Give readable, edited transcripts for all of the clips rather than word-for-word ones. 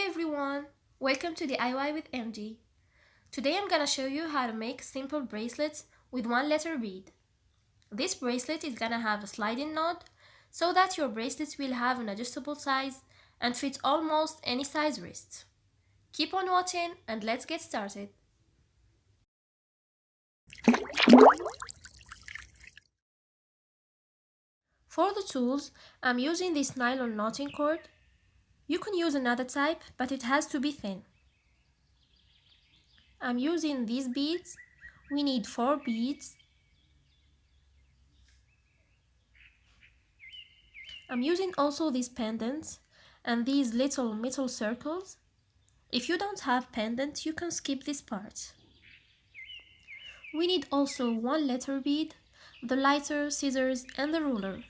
everyone! Welcome to DIY with MD. Today I'm gonna show you how to make simple bracelets with one letter bead. This bracelet is gonna have a sliding knot so that your bracelets will have an adjustable size and fit almost any size wrist. Keep on watching and let's get started. For the tools, I'm using this nylon knotting cord. You can use another type, but it has to be thin. I'm using these beads. We need 4 beads. I'm using also these pendants and these little metal circles. If you don't have pendant, you can skip this part. We need also 1 letter bead, the lighter, scissors and the ruler.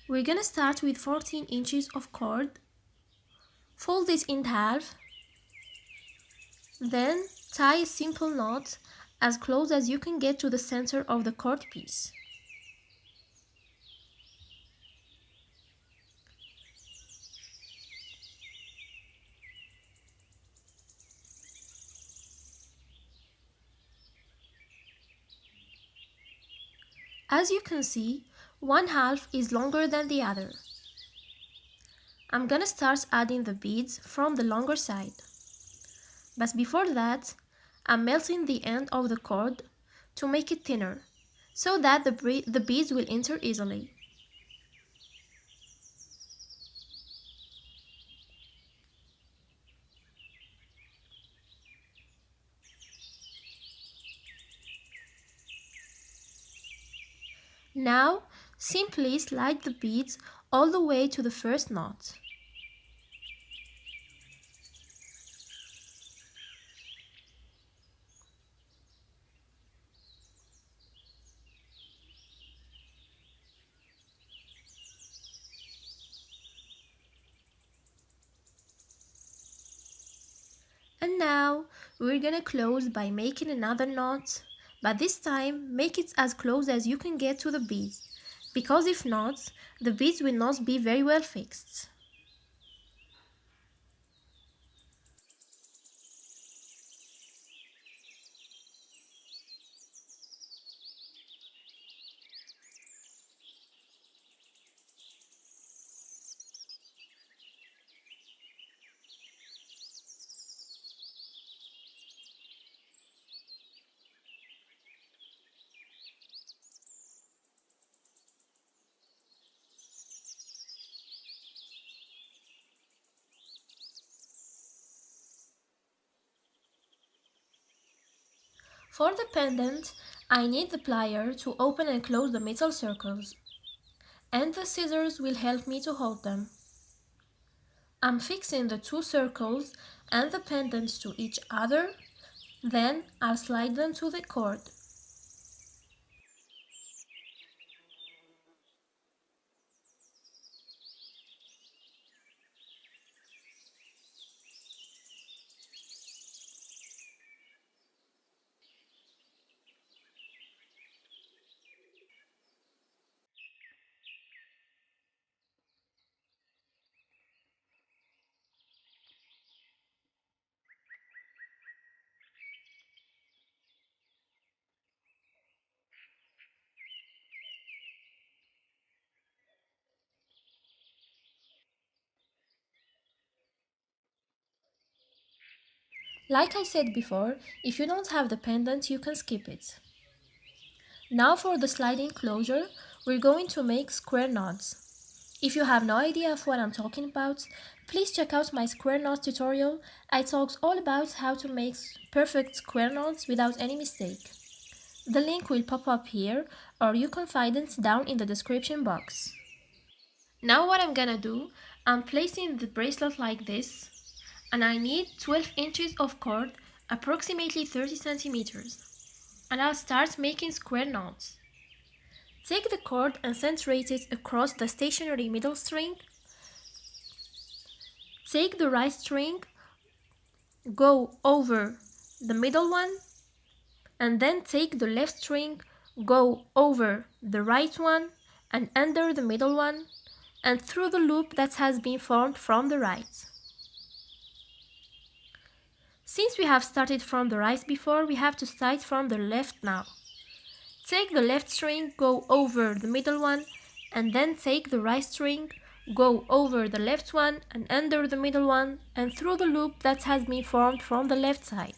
We're gonna start with 14 inches of cord. Fold it in half. Then tie a simple knot as close as you can get to the center of the cord piece. As you can see, one half is longer than the other. I'm gonna start adding the beads from the longer side. But before that, I'm melting the end of the cord to make it thinner, so that the beads will enter easily. Now, simply slide the beads all the way to the first knot. And now, we're gonna close by making another knot, but this time make it as close as you can get to the beads, because if not, the beads will not be very well fixed. For the pendant, I need the plier to open and close the metal circles, and the scissors will help me to hold them. I'm fixing the 2 circles and the pendants to each other, then I'll slide them to the cord. Like I said before, if you don't have the pendant, you can skip it. Now for the sliding closure, we're going to make square knots. If you have no idea of what I'm talking about, please check out my square knot tutorial. I talk all about how to make perfect square knots without any mistake. The link will pop up here, or you can find it down in the description box. Now what I'm gonna do, I'm placing the bracelet like this, and I need 12 inches of cord, approximately 30 centimeters. And I'll start making square knots. Take the cord and centrate it across the stationary middle string. Take the right string, go over the middle one, and then take the left string, go over the right one, and under the middle one and through the loop that has been formed from the right. Since we have started from the right before, we have to start from the left now. Take the left string, go over the middle one, and then take the right string, go over the left one and under the middle one and through the loop that has been formed from the left side.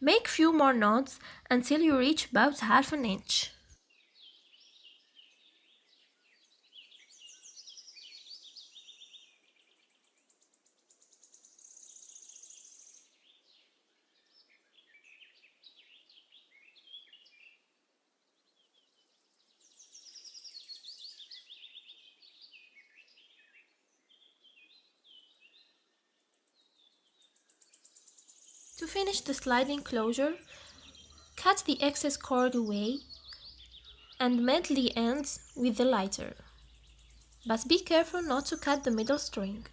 Make few more knots until you reach about half an inch. To finish the sliding closure, cut the excess cord away and mend the ends with the lighter. But be careful not to cut the middle string.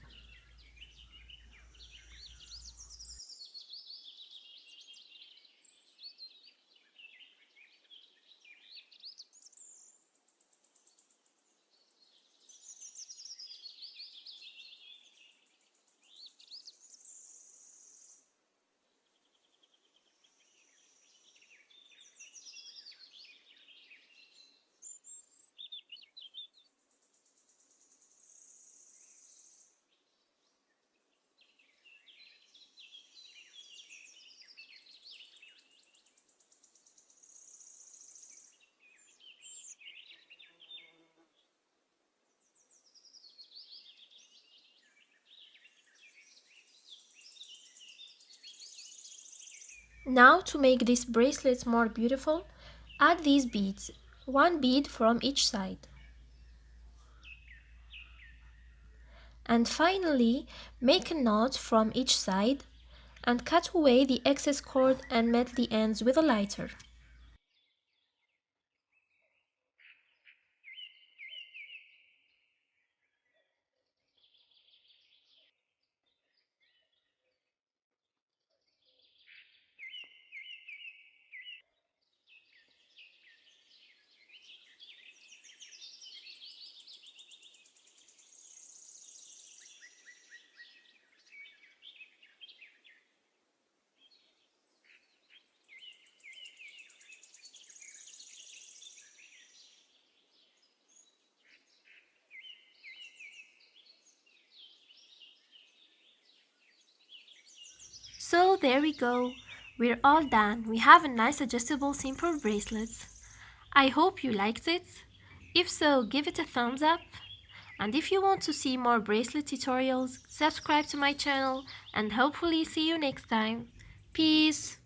Now to make this bracelet more beautiful, add these beads, one bead from each side. And finally, make a knot from each side and cut away the excess cord and mend the ends with a lighter. So there we go, we're all done. We have a nice adjustable simple bracelet. I hope you liked it. If so, give it a thumbs up. And if you want to see more bracelet tutorials, subscribe to my channel and hopefully see you next time. Peace!